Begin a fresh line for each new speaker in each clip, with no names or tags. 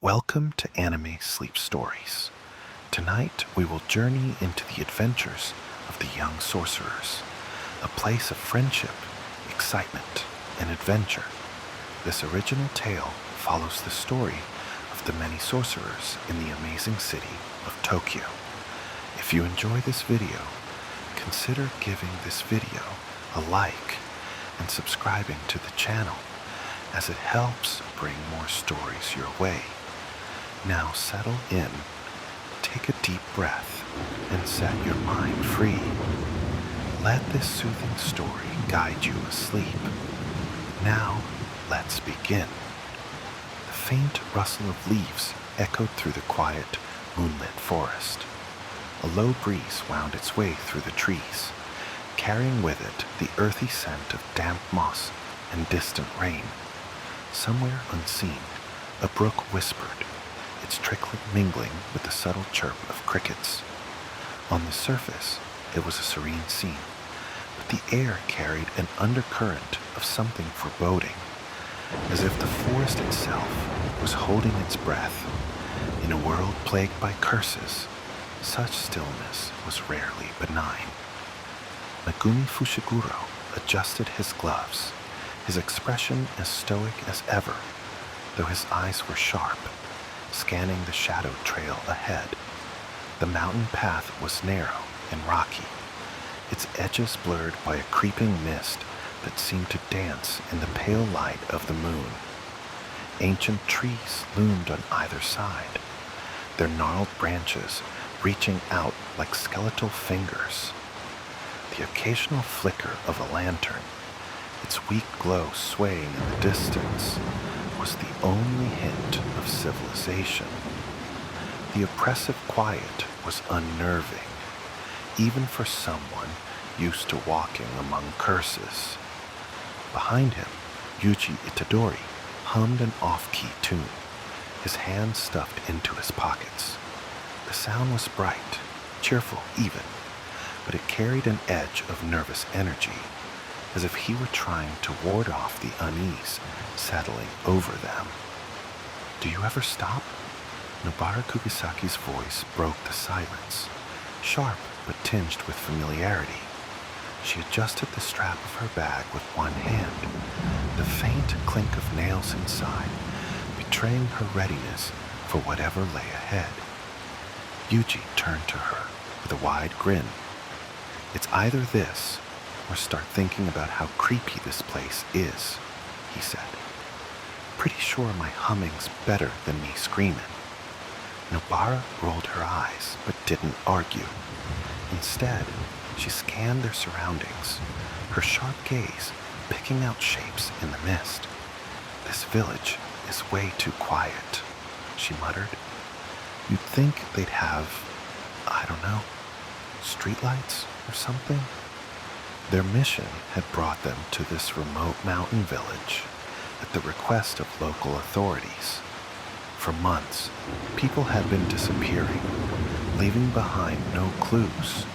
Welcome to Anime Sleep Stories. Tonight we will journey into the adventures of the young sorcerers, a place of friendship, excitement, and adventure. This original tale follows the story of the many sorcerers in the amazing city of Tokyo. If you enjoy this video, consider giving this video a like and subscribing to the channel, as it helps bring more stories your way. Now settle in, take a deep breath, and set your mind free. Let this soothing story guide you asleep. Now, let's begin. The faint rustle of leaves echoed through the quiet, moonlit forest. A low breeze wound its way through the trees, carrying with it the earthy scent of damp moss and distant rain. Somewhere unseen, a brook whispered, its trickling mingling with the subtle chirp of crickets. On the surface, it was a serene scene, but the air carried an undercurrent of something foreboding, as if the forest itself was holding its breath. In a world plagued by curses, such stillness was rarely benign. Megumi Fushiguro adjusted his gloves, his expression as stoic as ever, though his eyes were sharp, scanning the shadow trail ahead. The mountain path was narrow and rocky, its edges blurred by a creeping mist that seemed to dance in the pale light of the moon. Ancient trees loomed on either side, their gnarled branches reaching out like skeletal fingers. The occasional flicker of a lantern, its weak glow swaying in the distance, was the only hint of civilization. The oppressive quiet was unnerving, even for someone used to walking among curses. Behind him, Yuji Itadori hummed an off-key tune, his hands stuffed into his pockets. The sound was bright, cheerful even, but it carried an edge of nervous energy, as if he were trying to ward off the unease settling over them. "Do you ever stop?" Nobara Kugisaki's voice broke the silence, sharp but tinged with familiarity. She adjusted the strap of her bag with one hand, the faint clink of nails inside betraying her readiness for whatever lay ahead. Yuji turned to her with a wide grin. "It's either this, or start thinking about how creepy this place is," he said. "Pretty sure my humming's better than me screaming." Nobara rolled her eyes but didn't argue. Instead, she scanned their surroundings, her sharp gaze picking out shapes in the mist. "This village is way too quiet," she muttered. "You'd think they'd have, I don't know, streetlights or something?" Their mission had brought them to this remote mountain village at the request of local authorities. For months, people had been disappearing, leaving behind no clues,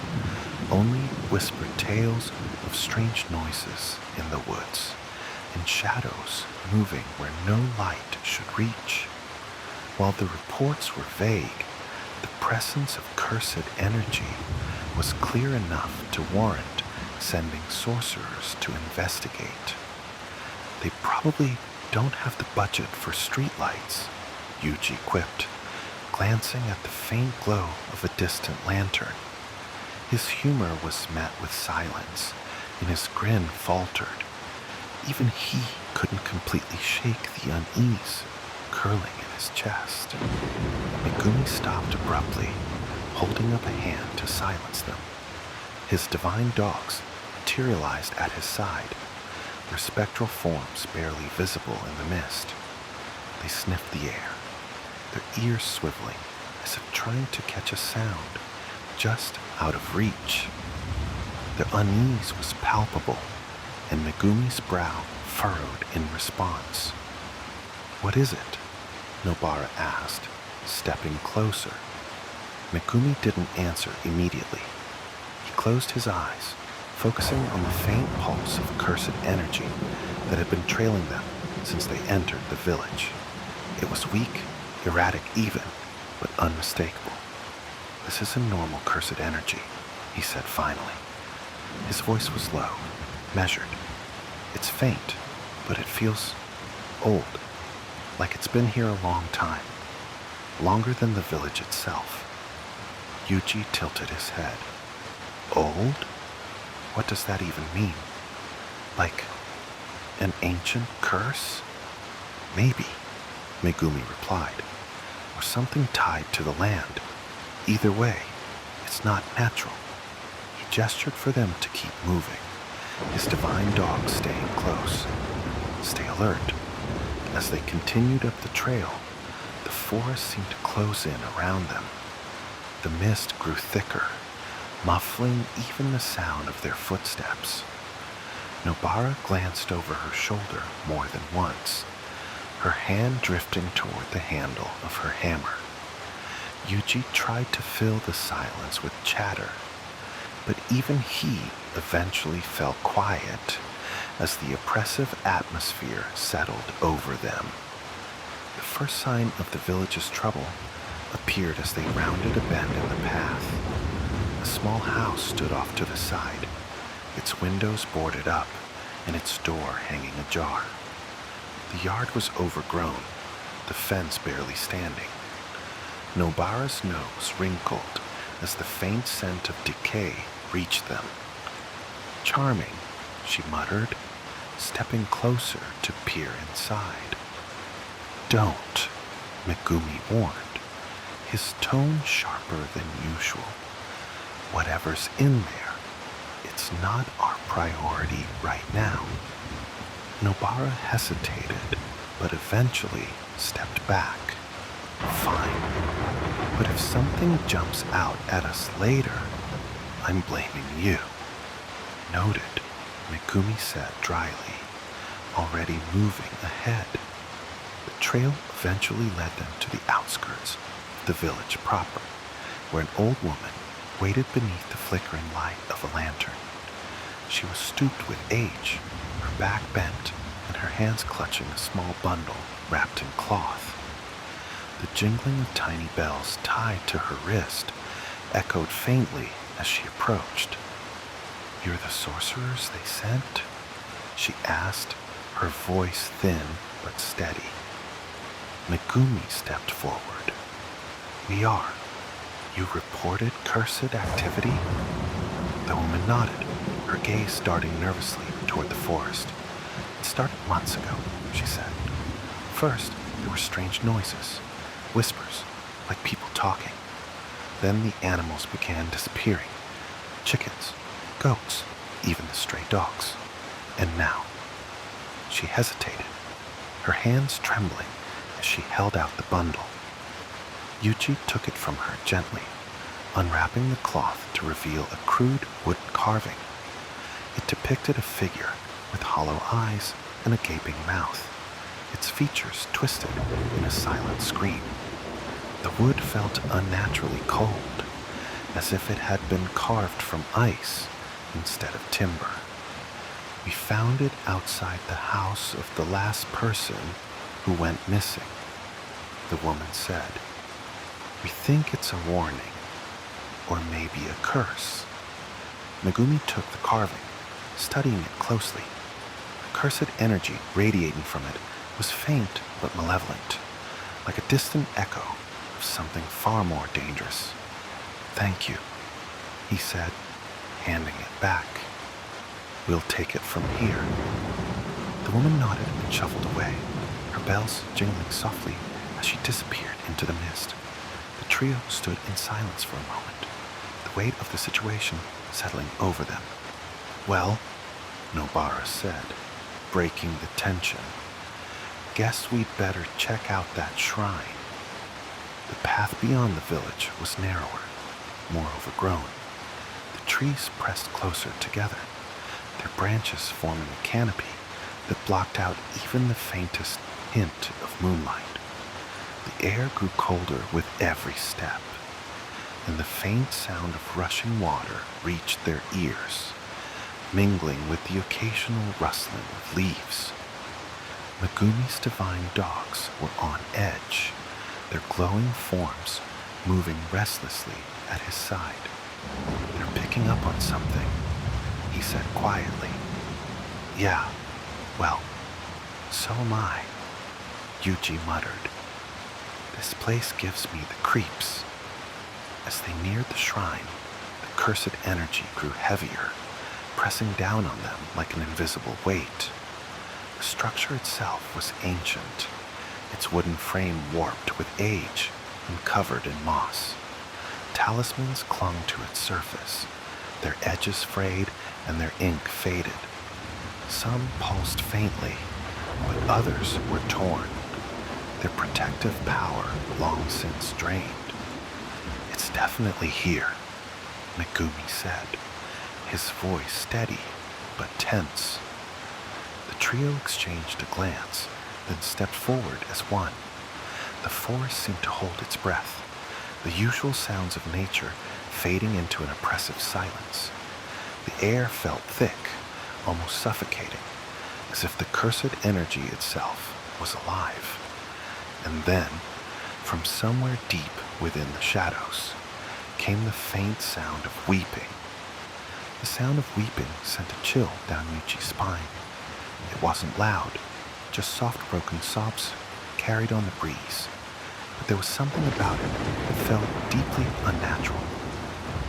only whispered tales of strange noises in the woods and shadows moving where no light should reach. While the reports were vague, the presence of cursed energy was clear enough to warrant sending sorcerers to investigate. "They probably don't have the budget for streetlights," Yuji quipped, glancing at the faint glow of a distant lantern. His humor was met with silence, and his grin faltered. Even he couldn't completely shake the unease curling in his chest. Megumi stopped abruptly, holding up a hand to silence them. His divine dogs materialized at his side, their spectral forms barely visible in the mist. They sniffed the air, their ears swiveling as if trying to catch a sound just out of reach. Their unease was palpable, and Megumi's brow furrowed in response. "What is it?" Nobara asked, stepping closer. Megumi didn't answer immediately. He closed his eyes, focusing on the faint pulse of cursed energy that had been trailing them since they entered the village. It was weak, erratic even, but unmistakable. "This isn't normal cursed energy," he said finally. His voice was low, measured. "It's faint, but it feels old, like it's been here a long time, longer than the village itself." Yuji tilted his head. "Old? What does that even mean? Like an ancient curse?" "Maybe," Megumi replied, "or something tied to the land. Either way, it's not natural." He gestured for them to keep moving, his divine dog staying close. "Stay alert." As they continued up the trail, the forest seemed to close in around them. The mist grew thicker, muffling even the sound of their footsteps. Nobara glanced over her shoulder more than once, her hand drifting toward the handle of her hammer. Yuji tried to fill the silence with chatter, but even he eventually fell quiet as the oppressive atmosphere settled over them. The first sign of the village's trouble appeared as they rounded a bend in the path. A small house stood off to the side, its windows boarded up and its door hanging ajar. The yard was overgrown, the fence barely standing. Nobara's nose wrinkled as the faint scent of decay reached them. "Charming," she muttered, stepping closer to peer inside. "Don't," Megumi warned, his tone sharper than usual. "Whatever's in there, it's not our priority right now." Nobara hesitated, but eventually stepped back. "Fine, but if something jumps out at us later, I'm blaming you." "Noted," Megumi said dryly, already moving ahead. The trail eventually led them to the outskirts of the village proper, where an old woman waited beneath the flickering light of a lantern. She was stooped with age, her back bent, and her hands clutching a small bundle wrapped in cloth. The jingling of tiny bells tied to her wrist echoed faintly as she approached. "You're the sorcerers they sent?" she asked, her voice thin but steady. Megumi stepped forward. "We are. You reported cursed activity?" The woman nodded, her gaze darting nervously toward the forest. "It started months ago," she said. "First, there were strange noises, whispers, like people talking. Then the animals began disappearing. Chickens, goats, even the stray dogs. And now..." She hesitated, her hands trembling as she held out the bundle. Yuji took it from her gently, unwrapping the cloth to reveal a crude wooden carving. It depicted a figure with hollow eyes and a gaping mouth, its features twisted in a silent scream. The wood felt unnaturally cold, as if it had been carved from ice instead of timber. "We found it outside the house of the last person who went missing," the woman said. "We think it's a warning, or maybe a curse." Megumi took the carving, studying it closely. The cursed energy radiating from it was faint but malevolent, like a distant echo of something far more dangerous. "Thank you," he said, handing it back. "We'll take it from here." The woman nodded and shuffled away, her bells jingling softly as she disappeared into the mist. The trio stood in silence for a moment, the weight of the situation settling over them. "Well," Nobara said, breaking the tension, "guess we'd better check out that shrine." The path beyond the village was narrower, more overgrown. The trees pressed closer together, their branches forming a canopy that blocked out even the faintest hint of moonlight. The air grew colder with every step, and the faint sound of rushing water reached their ears, mingling with the occasional rustling of leaves. Megumi's divine dogs were on edge, their glowing forms moving restlessly at his side. "They're picking up on something," he said quietly. "Yeah, well, so am I," Yuji muttered. "This place gives me the creeps." As they neared the shrine, the cursed energy grew heavier, pressing down on them like an invisible weight. The structure itself was ancient, its wooden frame warped with age and covered in moss. Talismans clung to its surface, their edges frayed and their ink faded. Some pulsed faintly, but others were torn, their protective power long since drained. "It's definitely here," Megumi said, his voice steady but tense. The trio exchanged a glance, then stepped forward as one. The forest seemed to hold its breath, the usual sounds of nature fading into an oppressive silence. The air felt thick, almost suffocating, as if the cursed energy itself was alive. And then, from somewhere deep within the shadows, came the faint sound of weeping. The sound of weeping sent a chill down Yuji's spine. It wasn't loud, just soft broken sobs carried on the breeze. But there was something about it that felt deeply unnatural.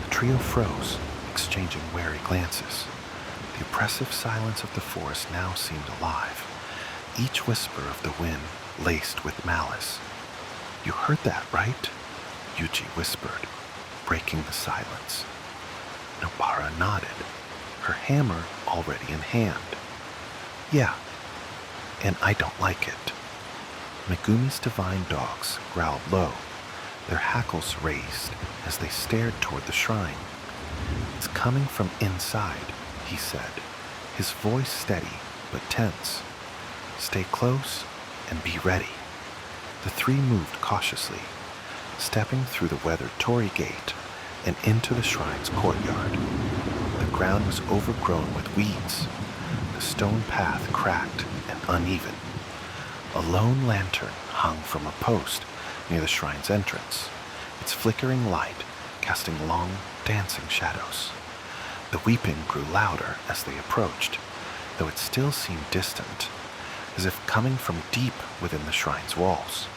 The trio froze, exchanging wary glances. The oppressive silence of the forest now seemed alive, each whisper of the wind laced with malice. "You heard that, right?" Yuji whispered, breaking the silence. Nobara nodded, her hammer already in hand. "Yeah, and I don't like it." Megumi's divine dogs growled low, their hackles raised as they stared toward the shrine. "It's coming from inside," he said, his voice steady but tense. "Stay close and be ready." The three moved cautiously, stepping through the weathered torii gate and into the shrine's courtyard. The ground was overgrown with weeds, the stone path cracked and uneven. A lone lantern hung from a post near the shrine's entrance, its flickering light casting long, dancing shadows. The weeping grew louder as they approached, though it still seemed distant, as if coming from deep within the shrine's walls.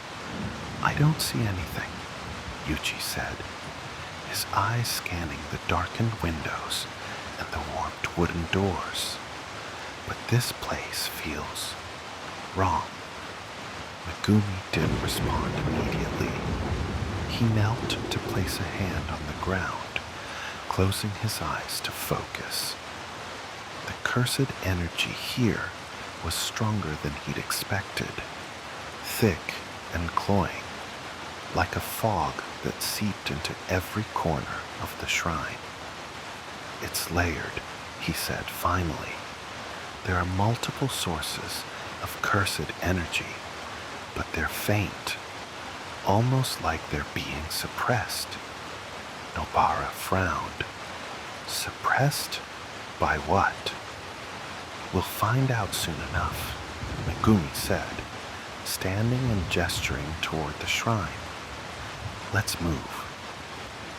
"I don't see anything," Yuji said, his eyes scanning the darkened windows and the warped wooden doors. "But this place feels wrong." Megumi didn't respond immediately. He knelt to place a hand on the ground, closing his eyes to focus. The cursed energy here was stronger than he'd expected, thick and cloying, like a fog that seeped into every corner of the shrine. "It's layered," he said finally. "There are multiple sources of cursed energy, but they're faint, almost like they're being suppressed." Nobara frowned. "Suppressed? By what?" "We'll find out soon enough," Megumi said, standing and gesturing toward the shrine. "Let's move."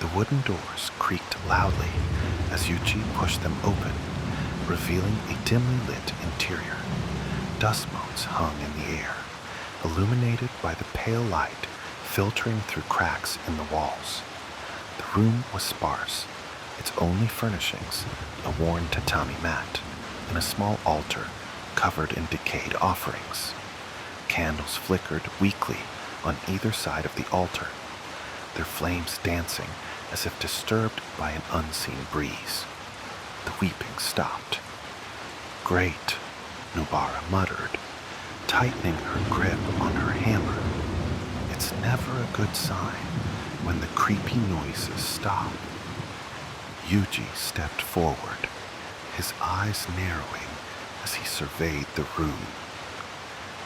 The wooden doors creaked loudly as Yuji pushed them open, revealing a dimly lit interior. Dust motes hung in the air, illuminated by the pale light filtering through cracks in the walls. The room was sparse, its only furnishings a worn tatami mat and a small altar covered in decayed offerings. Candles flickered weakly on either side of the altar, their flames dancing as if disturbed by an unseen breeze. The weeping stopped. "Great," Nobara muttered, tightening her grip on her hammer. It's never a good sign when the creepy noises stop. Yuji stepped forward, his eyes narrowing as he surveyed the room.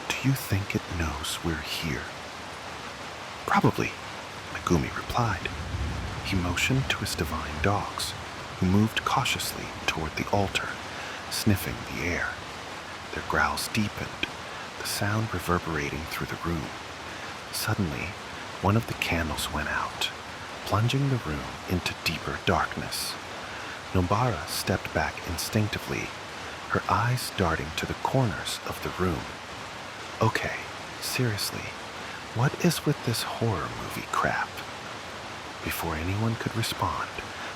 "Do you think it knows we're here?" "Probably," Megumi replied. He motioned to his divine dogs, who moved cautiously toward the altar, sniffing the air. Their growls deepened, the sound reverberating through the room. Suddenly, One of the candles went out, plunging the room into deeper darkness. Nobara stepped back instinctively, her eyes darting to the corners of the room. Okay, seriously, what is with this horror movie crap? Before anyone could respond,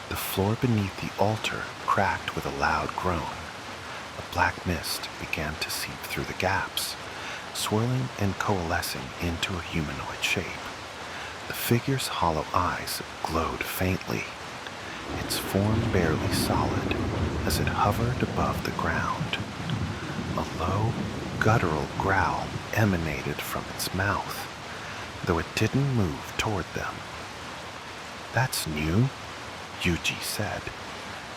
the floor beneath the altar cracked with a loud groan. A black mist began to seep through the gaps, swirling and coalescing into a humanoid shape. The figure's hollow eyes glowed faintly, its form barely solid as it hovered above the ground. A low, guttural growl emanated from its mouth, though it didn't move toward them. "That's new," Yuji said,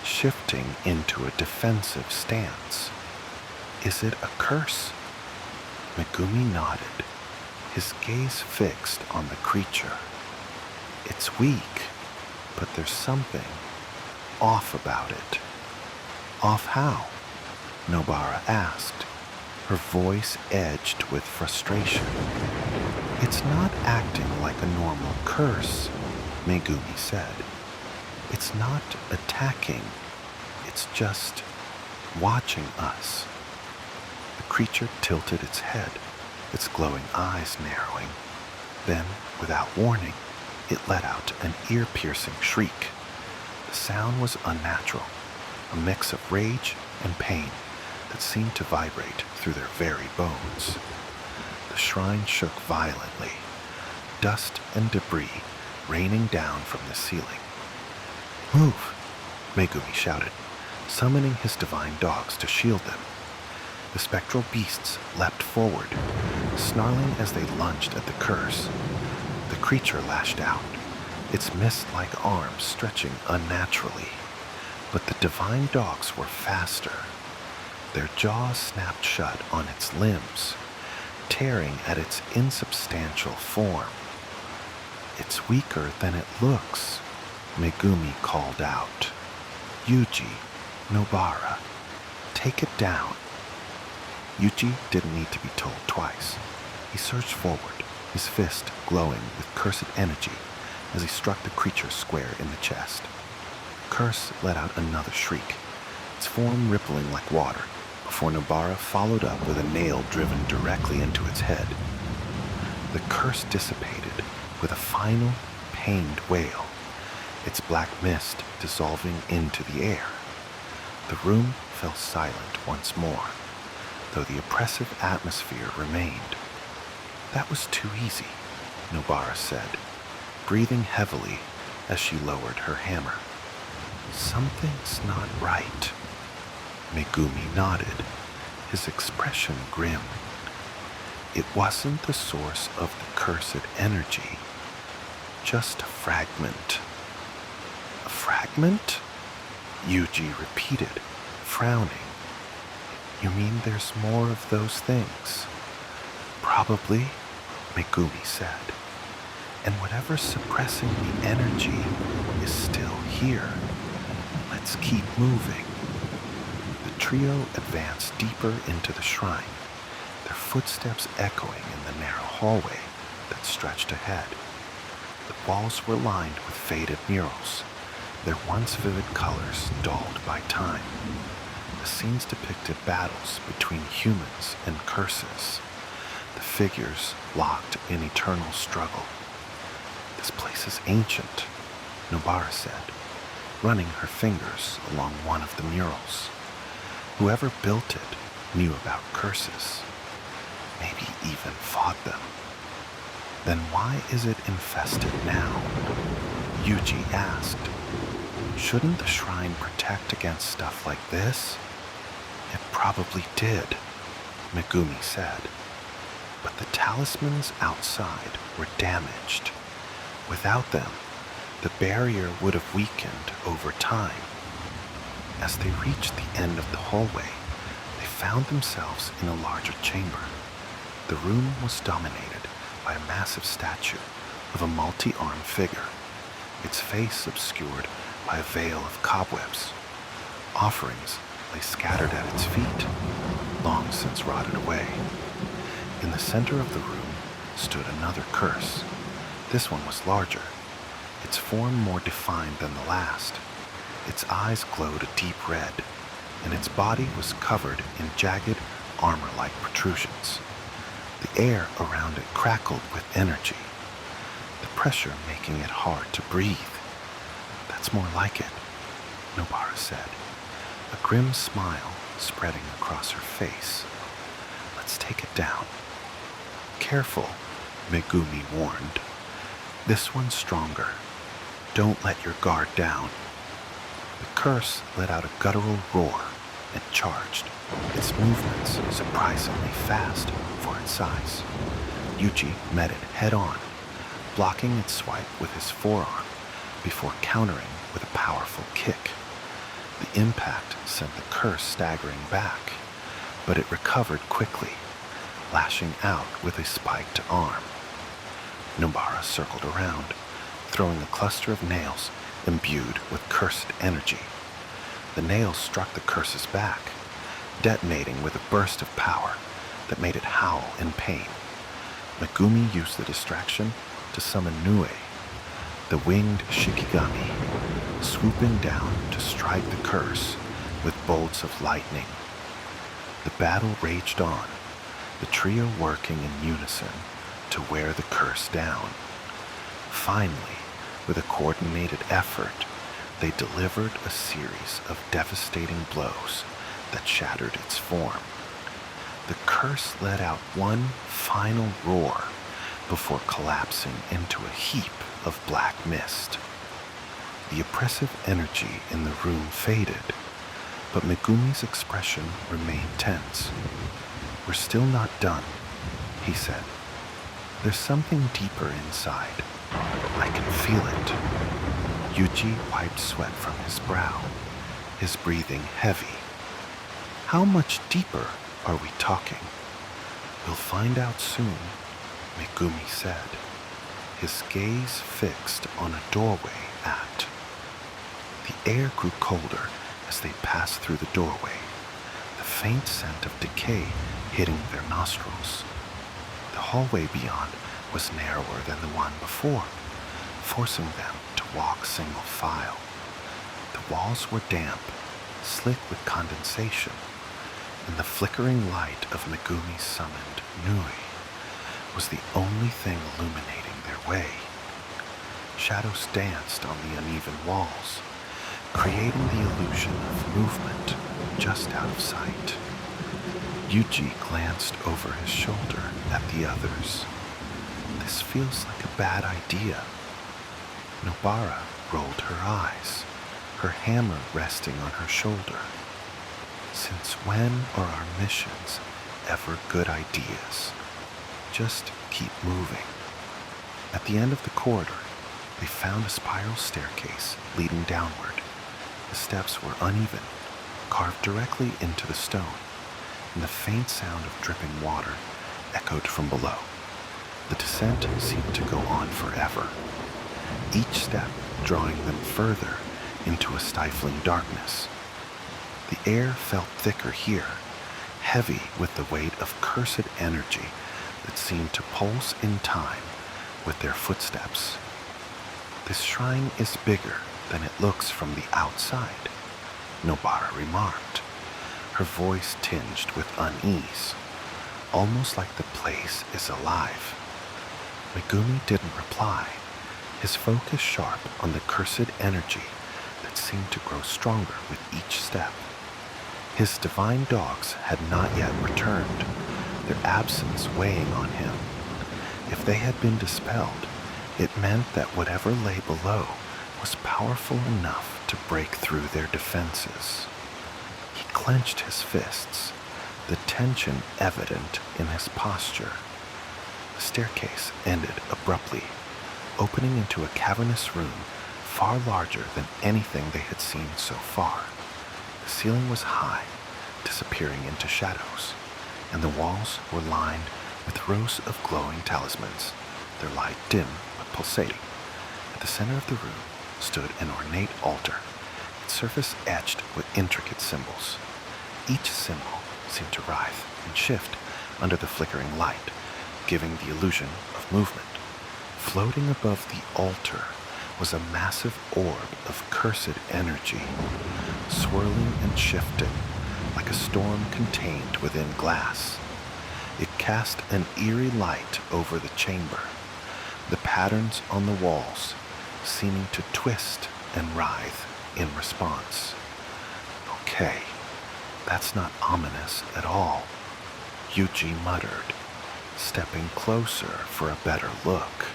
shifting into a defensive stance. "Is it a curse?" Megumi nodded, his gaze fixed on the creature. "It's weak, but there's something off about it." "Off how?" Nobara asked, her voice edged with frustration. "It's not acting like a normal curse," Megumi said. "It's not attacking, it's just watching us." The creature tilted its head, its glowing eyes narrowing. Then, without warning, it let out an ear-piercing shriek. The sound was unnatural, a mix of rage and pain that seemed to vibrate through their very bones. The shrine shook violently, dust and debris raining down from the ceiling. "Move!" Megumi shouted, summoning his divine dogs to shield them. The spectral beasts leapt forward, snarling as they lunged at the curse. The creature lashed out, its mist-like arms stretching unnaturally. But the divine dogs were faster. Their jaws snapped shut on its limbs, tearing at its insubstantial form. "It's weaker than it looks," Megumi called out. "Yuji, Nobara, take it down." Yuji didn't need to be told twice. He surged forward, his fist glowing with cursed energy as he struck the creature square in the chest. The curse let out another shriek, its form rippling like water, before Nobara followed up with a nail driven directly into its head. The curse dissipated with a final, pained wail, its black mist dissolving into the air. The room fell silent once more, though the oppressive atmosphere remained. "That was too easy," Nobara said, breathing heavily as she lowered her hammer. "Something's not right." Megumi nodded, his expression grim. "It wasn't the source of the cursed energy, just a fragment." "A fragment?" Yuji repeated, frowning. "You mean there's more of those things?" "Probably," Megumi said. "And whatever's suppressing the energy is still here. Let's keep moving." The trio advanced deeper into the shrine, their footsteps echoing in the narrow hallway that stretched ahead. The walls were lined with faded murals, their once vivid colors dulled by time. The scenes depicted battles between humans and curses, the figures locked in eternal struggle. "This place is ancient," Nobara said, running her fingers along one of the murals. "Whoever built it knew about curses, maybe even fought them. Then why is it infested now?" Yuji asked. "Shouldn't the shrine protect against stuff like this?" "It probably did," Megumi said. "But the talismans outside were damaged. Without them, the barrier would have weakened over time." As they reached the end of the hallway, they found themselves in a larger chamber. The room was dominated by a massive statue of a multi-armed figure, its face obscured by a veil of cobwebs. Offerings lay scattered at its feet, long since rotted away. In the center of the room stood another curse, This one was larger, its form more defined than the last. Its eyes glowed a deep red, and its body was covered in jagged, armor-like protrusions. The air around it crackled with energy, the pressure making it hard to breathe. "That's more like it," Nobara said, a grim smile spreading across her face. "Let's take it down." "Careful," Megumi warned. "This one's stronger. Don't let your guard down." The curse let out a guttural roar and charged, its movements surprisingly fast for its size. Yuji met it head-on, blocking its swipe with his forearm before countering with a powerful kick. The impact sent the curse staggering back, but it recovered quickly, lashing out with a spiked arm. Nobara circled around, throwing a cluster of nails imbued with cursed energy. The nails struck the curse's back, detonating with a burst of power that made it howl in pain. Megumi used the distraction to summon Nue, the winged Shikigami, swooping down to strike the curse with bolts of lightning. The battle raged on, the trio working in unison to wear the curse down. Finally, with a coordinated effort, they delivered a series of devastating blows that shattered its form. The curse let out one final roar before collapsing into a heap of black mist. The oppressive energy in the room faded, but Megumi's expression remained tense. "We're still not done," he said. "There's something deeper inside. I can feel it." Yuji wiped sweat from his brow, his breathing heavy. "How much deeper are we talking?" "We'll find out soon," Megumi said, his gaze fixed on a doorway at. The air grew colder as they passed through the doorway, the faint scent of decay hitting their nostrils. The hallway beyond was narrower than the one before, forcing them to walk single file. The walls were damp, slick with condensation, and the flickering light of Megumi's summoned Nui was the only thing illuminating their way. Shadows danced on the uneven walls, creating the illusion of movement just out of sight. Yuji glanced over his shoulder at the others. "This feels like a bad idea." Nobara rolled her eyes, her hammer resting on her shoulder. "Since when are our missions ever good ideas? Just keep moving." At the end of the corridor, they found a spiral staircase leading downward. The steps were uneven, carved directly into the stone, and the faint sound of dripping water echoed from below. The descent seemed to go on forever, each step drawing them further into a stifling darkness. The air felt thicker here, heavy with the weight of cursed energy that seemed to pulse in time with their footsteps. "This shrine is bigger than it looks from the outside," Nobara remarked, her voice tinged with unease, almost like the place is alive. Megumi didn't reply, his focus sharp on the cursed energy that seemed to grow stronger with each step. His divine dogs had not yet returned, their absence weighing on him. If they had been dispelled, it meant that whatever lay below was powerful enough to break through their defenses. He clenched his fists, the tension evident in his posture. The staircase ended abruptly, opening into a cavernous room far larger than anything they had seen so far. The ceiling was high, disappearing into shadows, and the walls were lined with rows of glowing talismans, their light dim but pulsating. At the center of the room stood an ornate altar, its surface etched with intricate symbols. Each symbol seemed to writhe and shift under the flickering light, giving the illusion of movement. Floating above the altar was a massive orb of cursed energy, swirling and shifting like a storm contained within glass. It cast an eerie light over the chamber, the patterns on the walls seeming to twist and writhe in response. Okay, that's not ominous at all, Yuji muttered, stepping closer for a better look.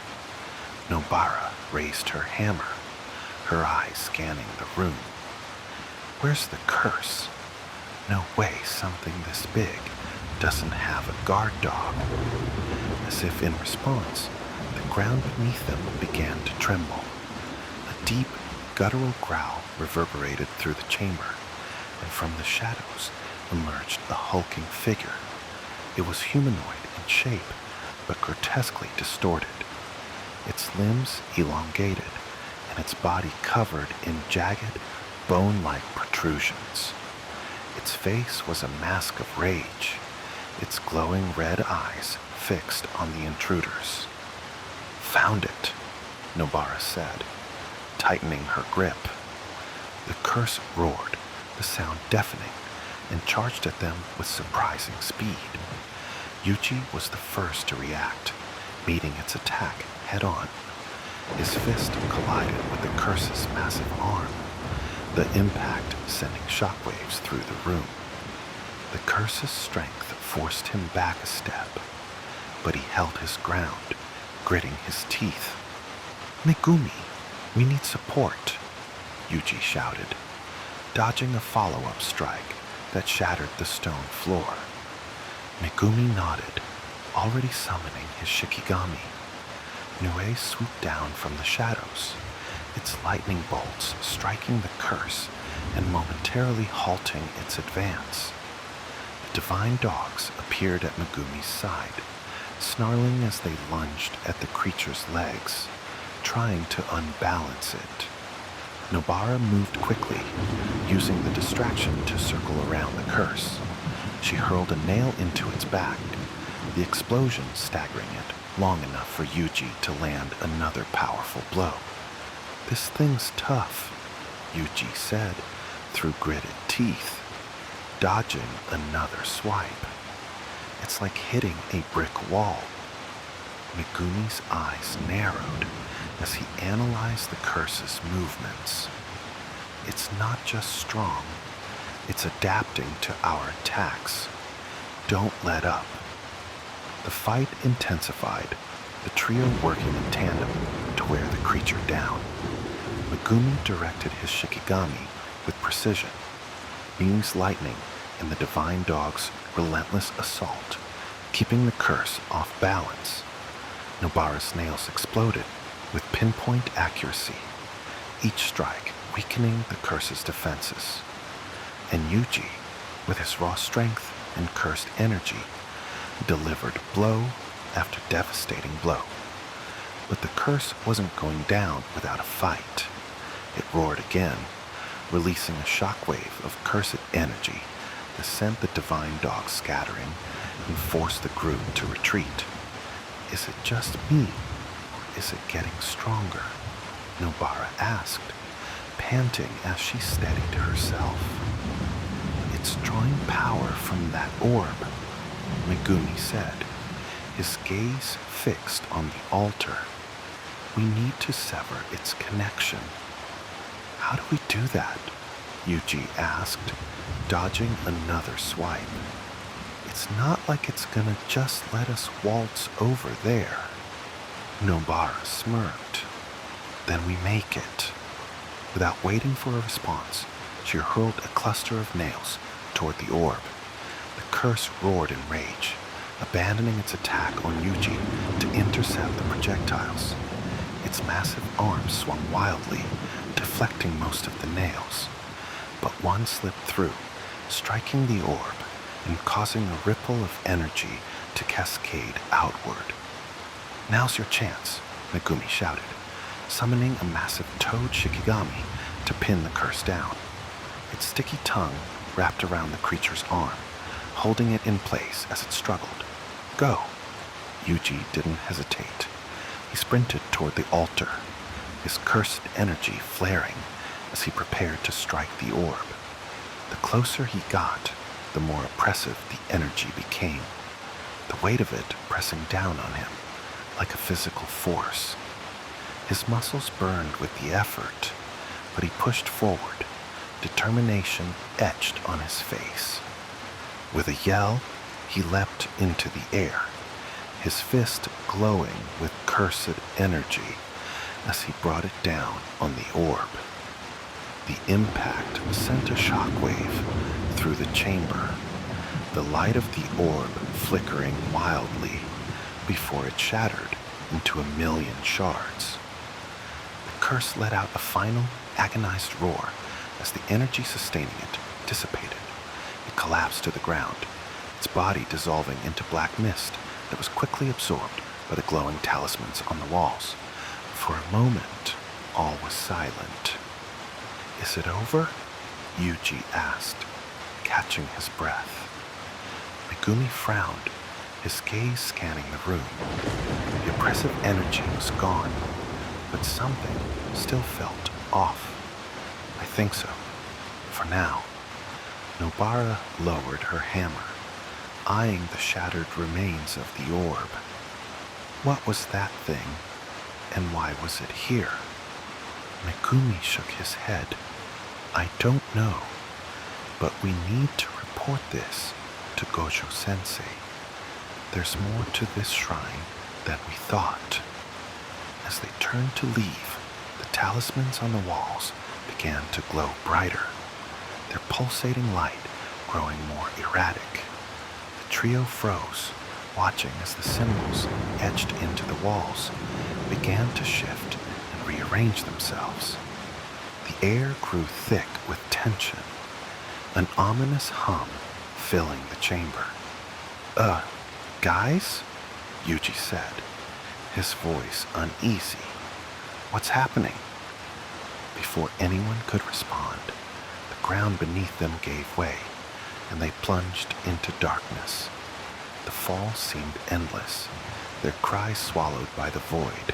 Nobara raised her hammer, her eyes scanning the room. Where's the curse? No way something this big doesn't have a guard dog. As if in response, the ground beneath them began to tremble. A deep, guttural growl reverberated through the chamber, and from the shadows emerged a hulking figure. It was humanoid in shape, but grotesquely distorted. Its limbs elongated, and its body covered in jagged, bone-like protrusions. Its face was a mask of rage, its glowing red eyes fixed on the intruders. "Found it," Nobara said, tightening her grip. The curse roared, the sound deafening, and charged at them with surprising speed. Yuji was the first to react, meeting its attack head-on. His fist collided with the curse's massive arm, the impact sending shockwaves through the room. The curse's strength forced him back a step, but he held his ground, gritting his teeth. "Megumi, we need support," Yuji shouted, dodging a follow-up strike that shattered the stone floor. Megumi nodded, already summoning his Shikigami. Nue swooped down from the shadows, its lightning bolts striking the curse and momentarily halting its advance. The divine dogs appeared at Megumi's side, snarling as they lunged at the creature's legs, trying to unbalance it. Nobara moved quickly, using the distraction to circle around the curse. She hurled a nail into its back, the explosion staggering it long enough for Yuji to land another powerful blow. "This thing's tough," Yuji said through gritted teeth, dodging another swipe. "It's like hitting a brick wall." Megumi's eyes narrowed as he analyzed the curse's movements. "It's not just strong, it's adapting to our attacks. Don't let up." The fight intensified, the trio working in tandem to wear the creature down. Megumi directed his Shikigami with precision, beams lightning in the divine dog's relentless assault, keeping the curse off balance. Nobara's nails exploded with pinpoint accuracy, each strike weakening the curse's defenses. And Yuji, with his raw strength and cursed energy, delivered blow after devastating blow. But the curse wasn't going down without a fight. It roared again, releasing a shockwave of cursed energy that sent the divine dog scattering and forced the group to retreat. "Is it just me, or is it getting stronger?" Nobara asked, panting as she steadied herself. "It's drawing power from that orb," Megumi said, his gaze fixed on the altar. "We need to sever its connection." "How do we do that?" Yuji asked, dodging another swipe. "It's not like it's gonna just let us waltz over there." Nobara smirked. "Then we make it." Without waiting for a response, she hurled a cluster of nails toward the orb. The curse roared in rage, abandoning its attack on Yuji to intercept the projectiles. Its massive arms swung wildly, deflecting most of the nails, but one slipped through, striking the orb and causing a ripple of energy to cascade outward. "Now's your chance," Megumi shouted, summoning a massive toad Shikigami to pin the curse down. Its sticky tongue wrapped around the creature's arm, holding it in place as it struggled. "Go!" Yuji didn't hesitate, He sprinted toward the altar, his cursed energy flaring as he prepared to strike the orb. The closer he got, the more oppressive the energy became, the weight of it pressing down on him like a physical force. His muscles burned with the effort, but he pushed forward, determination etched on his face. With a yell, he leapt into the air, his fist glowing with cursed energy as he brought it down on the orb. The impact sent a shockwave through the chamber, the light of the orb flickering wildly before it shattered into a million shards. The curse let out a final, agonized roar as the energy sustaining it dissipated. It collapsed to the ground, its body dissolving into black mist that was quickly absorbed by the glowing talismans on the walls. For a moment, all was silent. "Is it over?" Yuji asked, catching his breath. Megumi frowned, his gaze scanning the room. The oppressive energy was gone, but something still felt off. "I think so. For now." Nobara lowered her hammer, eyeing the shattered remains of the orb. What was that thing, and why was it here? Megumi shook his head. "I don't know, but we need to report this to Gojo-sensei. There's more to this shrine than we thought." As they turned to leave, the talismans on the walls began to glow brighter, their pulsating light growing more erratic. The trio froze, watching as the symbols etched into the walls began to shift and rearrange themselves. The air grew thick with tension, an ominous hum filling the chamber. Guys?" Yuji said, his voice uneasy. "What's happening?" Before anyone could respond, the ground beneath them gave way, and they plunged into darkness. The fall seemed endless, their cries swallowed by the void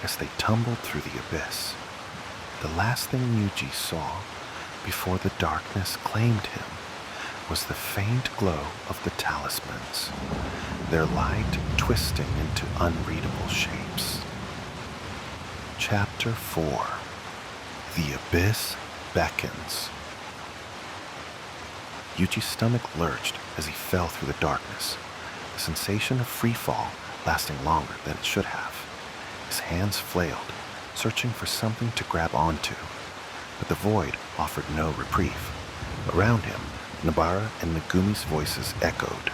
as they tumbled through the abyss. The last thing Yuji saw before the darkness claimed him was the faint glow of the talismans, their light twisting into unreadable shapes. Chapter 4. The Abyss Beckons. Yuji's stomach lurched as he fell through the darkness, the sensation of free fall lasting longer than it should have. His hands flailed, searching for something to grab onto, but the void offered no reprieve. Around him, Nobara and Megumi's voices echoed,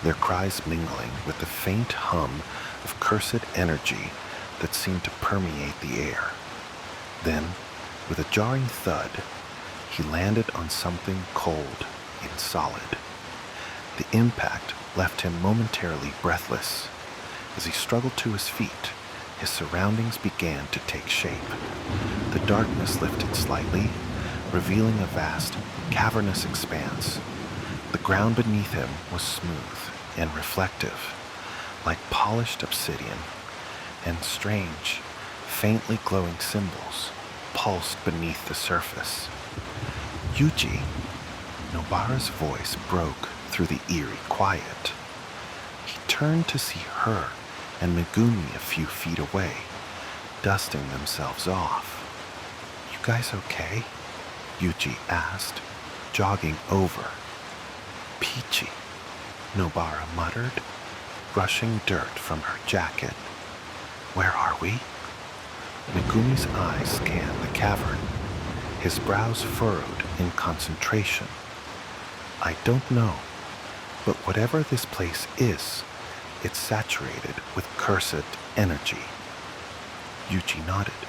their cries mingling with the faint hum of cursed energy that seemed to permeate the air. Then, with a jarring thud, he landed on something cold and solid. The impact left him momentarily breathless. As he struggled to his feet, his surroundings began to take shape. The darkness lifted slightly, revealing a vast, cavernous expanse. The ground beneath him was smooth and reflective, like polished obsidian, and strange, faintly glowing symbols pulsed beneath the surface. "Yuji!" Nobara's voice broke through the eerie quiet. He turned to see her and Megumi a few feet away, dusting themselves off. "You guys okay?" Yuji asked, jogging over. "Peachy," Nobara muttered, brushing dirt from her jacket. "Where are we?" Megumi's eyes scanned the cavern, his brows furrowed in concentration. "I don't know, but whatever this place is, it's saturated with cursed energy." Yuji nodded,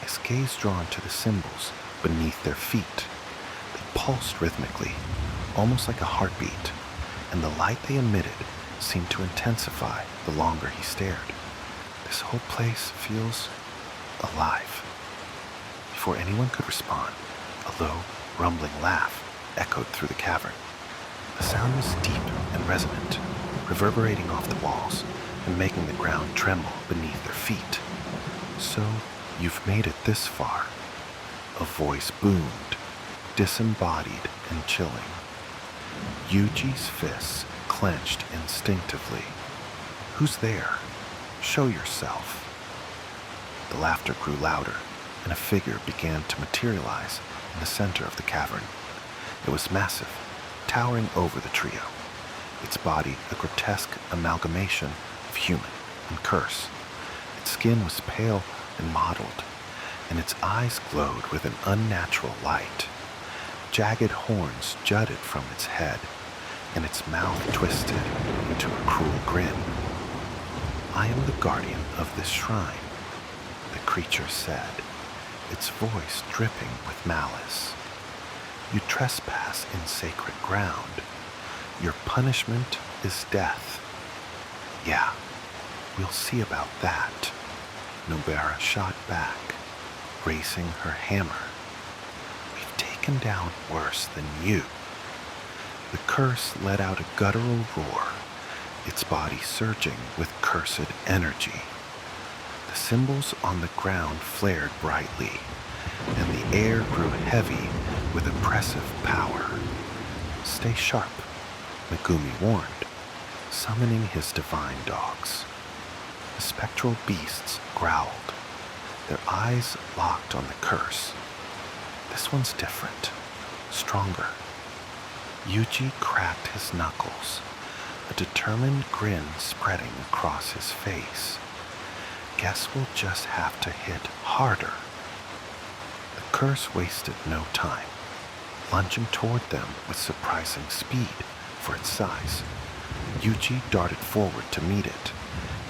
his gaze drawn to the symbols beneath their feet. They pulsed rhythmically, almost like a heartbeat, and the light they emitted seemed to intensify the longer he stared. "This whole place feels alive." Before anyone could respond, a low, rumbling laugh echoed through the cavern. The sound was deep and resonant, reverberating off the walls and making the ground tremble beneath their feet. So, you've made it this far. A voice boomed, disembodied and chilling. Yuji's fists clenched instinctively. Who's there? Show yourself. The laughter grew louder, and a figure began to materialize in the center of the cavern. It was massive, towering over the trio, its body a grotesque amalgamation of human and curse. Its skin was pale and mottled, and its eyes glowed with an unnatural light. Jagged horns jutted from its head, and its mouth twisted into a cruel grin. I am the guardian of this shrine, the creature said, its voice dripping with malice. You trespass in sacred ground. Your punishment is death. Yeah, we'll see about that. Nobara shot back, raising her hammer. We've taken down worse than you. The curse let out a guttural roar, its body surging with cursed energy. The symbols on the ground flared brightly, and the air grew heavy with oppressive power. Stay sharp, Megumi warned, summoning his divine dogs. The spectral beasts growled, their eyes locked on the curse. This one's different, stronger. Yuji cracked his knuckles, a determined grin spreading across his face. Guess we'll just have to hit harder. The curse wasted no time, lunging toward them with surprising speed for its size. Yuji darted forward to meet it,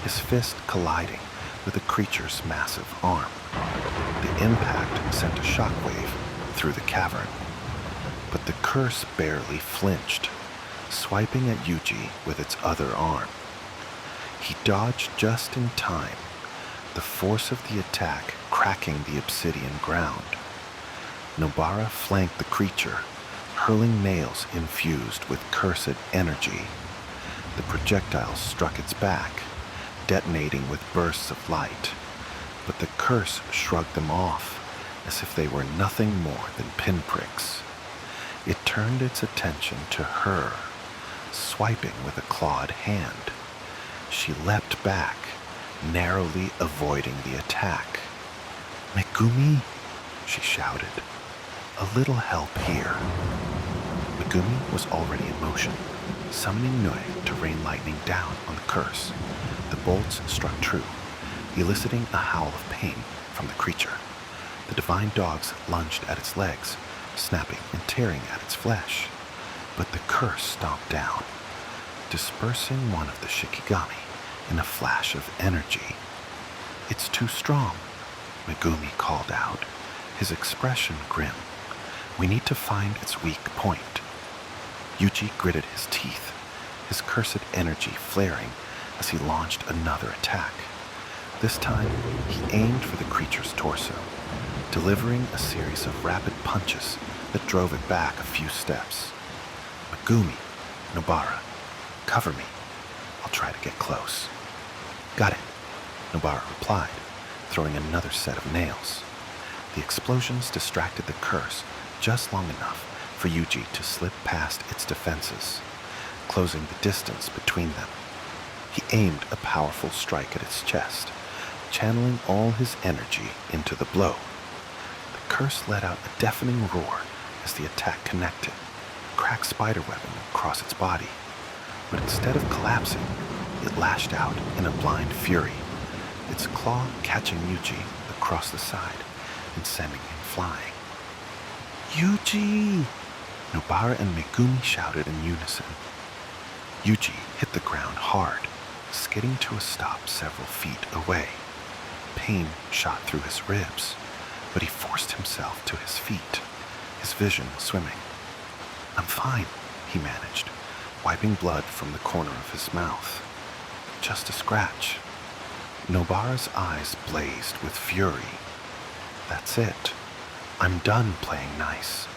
his fist colliding with the creature's massive arm. The impact sent a shockwave through the cavern, but the curse barely flinched, swiping at Yuji with its other arm. He dodged just in time, the force of the attack cracking the obsidian ground. Nobara flanked the creature, hurling nails infused with cursed energy. The projectiles struck its back, detonating with bursts of light, but the curse shrugged them off as if they were nothing more than pinpricks. It turned its attention to her, swiping with a clawed hand. She leapt back, narrowly avoiding the attack. "Megumi," she shouted. "A little help here." Megumi was already in motion, summoning Nui to rain lightning down on the curse. The bolts struck true, eliciting a howl of pain from the creature. The divine dogs lunged at its legs, snapping and tearing at its flesh. But the curse stomped down, dispersing one of the Shikigami in a flash of energy. "It's too strong," Megumi called out, his expression grim. "We need to find its weak point." Yuji gritted his teeth, his cursed energy flaring as he launched another attack. This time, he aimed for the creature's torso, delivering a series of rapid punches that drove it back a few steps. "Megumi, Nobara, cover me. I'll try to get close." "Got it," Nobara replied, throwing another set of nails. The explosions distracted the curse just long enough for Yuji to slip past its defenses, closing the distance between them. He aimed a powerful strike at its chest, channeling all his energy into the blow. The curse let out a deafening roar as the attack connected, cracked spiderwebbing across its body. But instead of collapsing, it lashed out in a blind fury, its claw catching Yuji across the side and sending him flying. "Yuji!" Nobara and Megumi shouted in unison. Yuji hit the ground hard, skidding to a stop several feet away. Pain shot through his ribs, but he forced himself to his feet, his vision swimming. "I'm fine," he managed, wiping blood from the corner of his mouth. "Just a scratch." Nobara's eyes blazed with fury. "That's it. I'm done playing nice."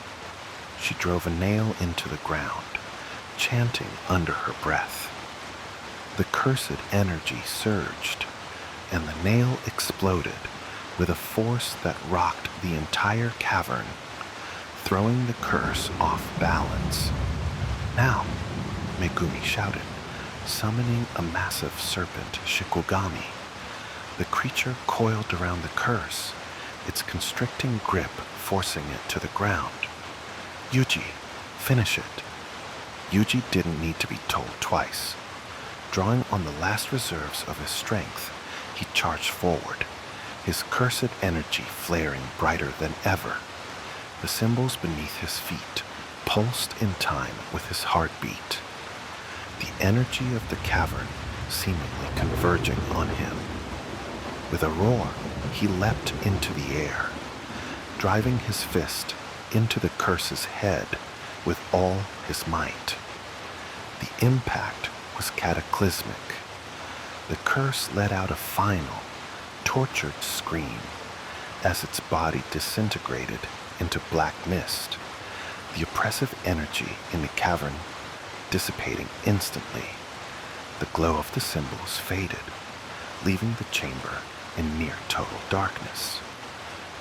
She drove a nail into the ground, chanting under her breath. The cursed energy surged, and the nail exploded with a force that rocked the entire cavern, throwing the curse off balance. "Now!" Megumi shouted, summoning a massive serpent Shikogami. The creature coiled around the curse, its constricting grip forcing it to the ground. "Yuji, finish it." Yuji didn't need to be told twice. Drawing on the last reserves of his strength, he charged forward, his cursed energy flaring brighter than ever. The symbols beneath his feet pulsed in time with his heartbeat, the energy of the cavern seemingly converging on him. With a roar, he leapt into the air, driving his fist into the curse's head with all his might. The impact was cataclysmic. The curse let out a final, tortured scream as its body disintegrated into black mist, the oppressive energy in the cavern dissipating instantly. The glow of the symbols faded, leaving the chamber in near total darkness.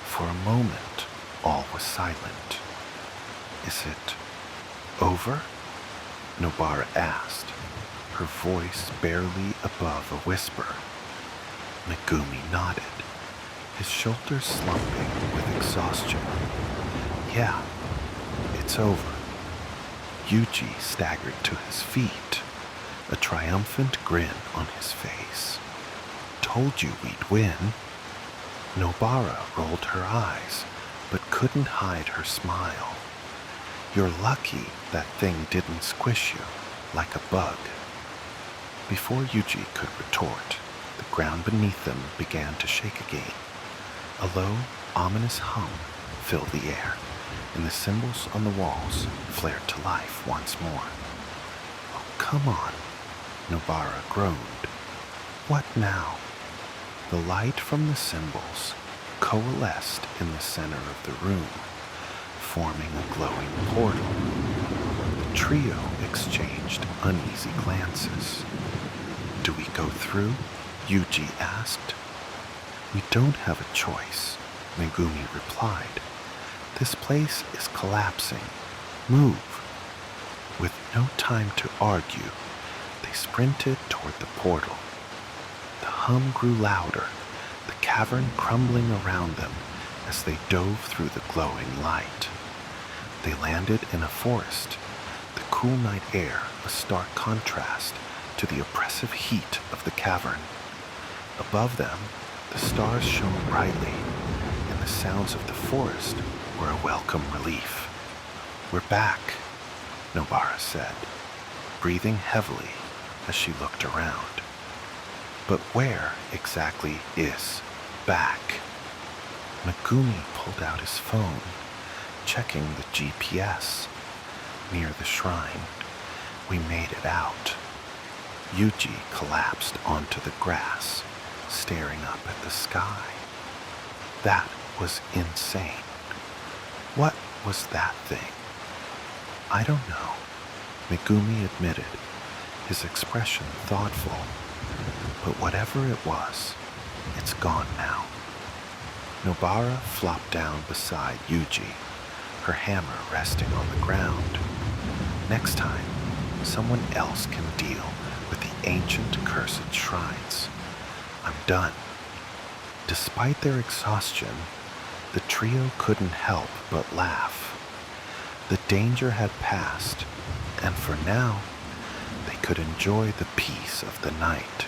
For a moment, all was silent. "Is it over?" Nobara asked, her voice barely above a whisper. Megumi nodded, his shoulders slumping with exhaustion. "Yeah, it's over." Yuji staggered to his feet, a triumphant grin on his face. "Told you we'd win." Nobara rolled her eyes, but couldn't hide her smile. "You're lucky that thing didn't squish you like a bug." Before Yuji could retort, the ground beneath them began to shake again. A low, ominous hum filled the air, and the symbols on the walls flared to life once more. "Oh, come on," Nobara groaned. "What now?" The light from the symbols coalesced in the center of the room, forming a glowing portal. The trio exchanged uneasy glances. "Do we go through?" Yuji asked. "We don't have a choice," Megumi replied. "This place is collapsing. Move." With no time to argue, they sprinted toward the portal. The hum grew louder, the cavern crumbling around them as they dove through the glowing light. They landed in a forest, the cool night air a stark contrast to the oppressive heat of the cavern. Above them, the stars shone brightly, and the sounds of the forest were a welcome relief. "We're back," Nobara said, breathing heavily as she looked around. But where exactly is back? Megumi pulled out his phone, checking the GPS. "Near the shrine. We made it out." Yuji collapsed onto the grass, staring up at the sky. That was insane. What was that thing? "I don't know," Megumi admitted, his expression thoughtful. "But whatever it was, it's gone now." Nobara flopped down beside Yuji, her hammer resting on the ground. "Next time, someone else can deal with the ancient cursed shrines. I'm done." Despite their exhaustion, the trio couldn't help but laugh. The danger had passed, and for now, they could enjoy the peace of the night.